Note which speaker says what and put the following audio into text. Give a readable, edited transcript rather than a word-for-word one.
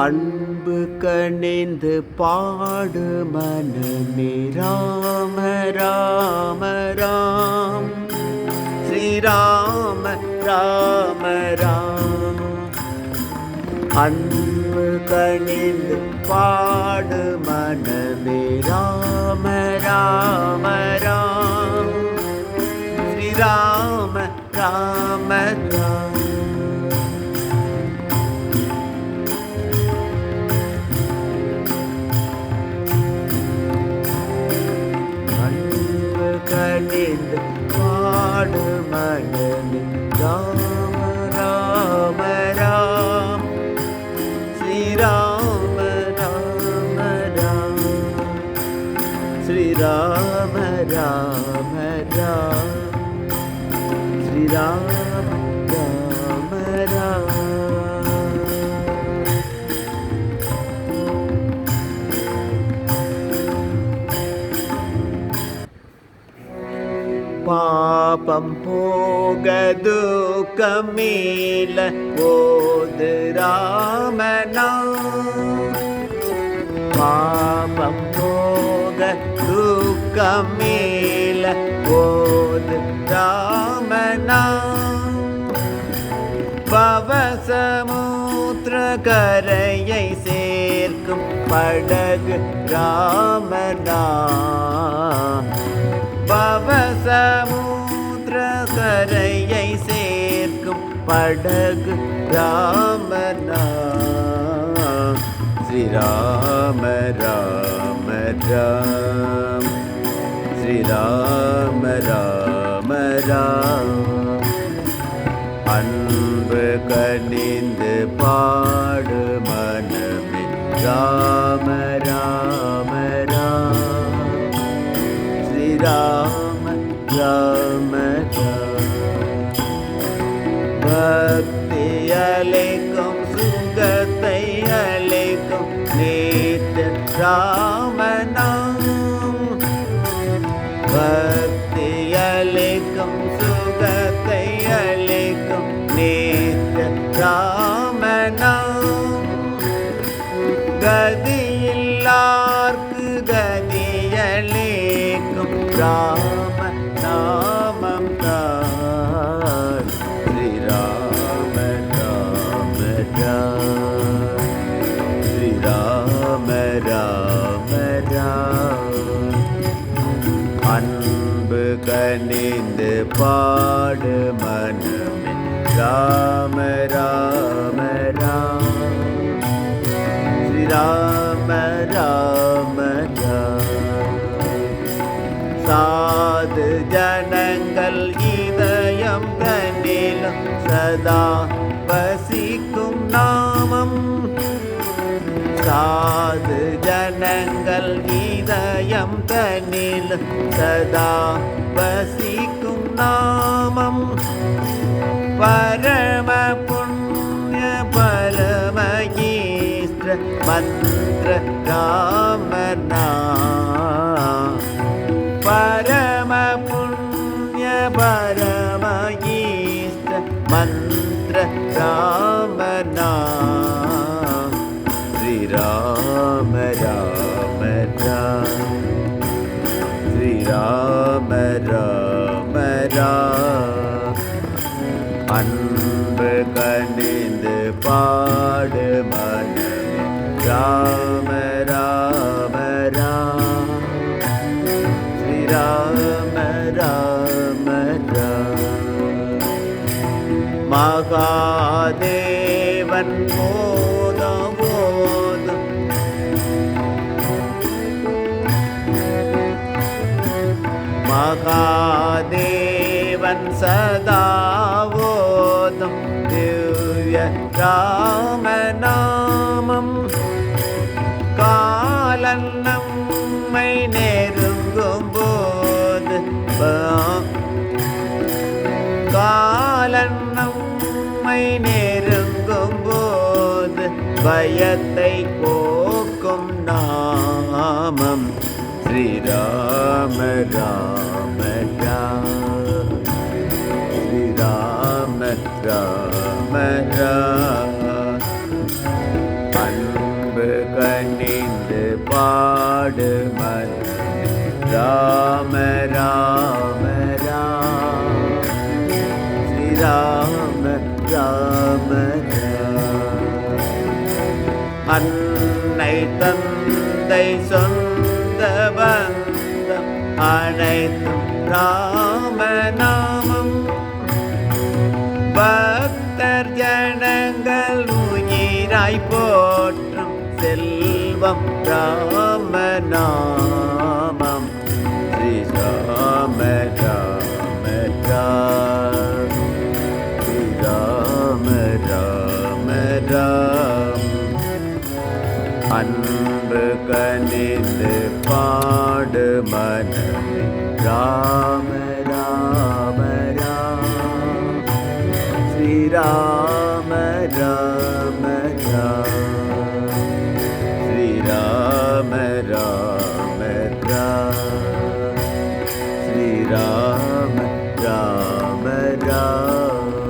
Speaker 1: அன்பு கனிந்து பாடு மனமே ராம ராம ராம் ஸ்ரீராம ராம ராம். அன்பு கனிந்து பாடு மனமே ராம ராம ராம் ஸ்ரீராம ராம ராம். கனிந்து பாடு மனமே ராம ராம ராம் ஸ்ரீராம ராம ராம் ஸ்ரீராம ராம ராம் ஸ்ரீராம ராம ராம். பாபம் போக துக்கமேல ஓது ராமநாம். பாபம் போக துக்கமேல ஓது ராமநாம். பவசமுத்திர கரையை சேர்க்கும் படகு ராமநாம். பவசமுத்திர கரையை சேர்க்கும் படகு ராமநாம். ஸ்ரீராம ராம ராம் ஸ்ரீராம ராம ராம். அன்பு கனிந்து பாடு மனமே ராம ராம ராம் ஸ்ரீராம ராம ராம். பக்தி அளிக்கும் சுகத்தை அளிக்கும் நித்ய ராமநாம். பக்தி அளிக்கும் சுகத்தை அளிக்கும் நித்ய ராமநாம். கதியில்லார்க்கு கதியளிக்கும் ராம நாமம் தான். ஸ்ரீராம ராம ராம் ஸ்ரீராம ராம ராம். அன்பு கனிந்து பாடு மனமே ராம ராம ராம் ஸ்ரீராம ராம ராம். சாது ஜனங்கள் இதயம் தன்னிலும் சதா வசிக்கும் நாமம். சாது ஜனங்கள் இதயம் தன்னிலும் சதா வசிக்கும் நாமம். பரம புண்ணிய பரம ஈஸ்வர மந்திர ராமநாம். பரம புண்ணிய பரம ஈஸ்வர மந்திர ராமநாம். ஸ்ரீராம ராம ராம் ஸ்ரீராம ராம ராம். அன்பு கனிந்து பாடு மனமே ராம ராம ராம் ஸ்ரீராம ராம ராம். மகாதேவன் போதும் போதும் மகாதேவன் சதாவோதும் திவ்ய ராமநாமம். காலன் நம்மை நெருங்கும் போது காலன் நம்மை நெருங்கும் போது பயத்தை போக்கும் நாமம். ஸ்ரீராம ராம ராம் ஸ்ரீராம ராம ராம். ராம ராம ராம ஸ்ரீராம ராம ராம. அன்னை தந்தை சொந்த பந்தம் அனைத்தும் ராமநாமம். பக்தர் ஜனங்கள் உயிராய் போற்றும் செல்வம் ராமநாமம். ஸ்ரீ ராம ராம ராம ஸ்ரீ ராம ராம ராம. அன்பு கனிந்து பாடு மனமே ராம ராம ராம ஸ்ரீ ராம ராம ராம ஸ்ரீ ராம ராம ராம ஸ்ரீ ராம ராம ராம.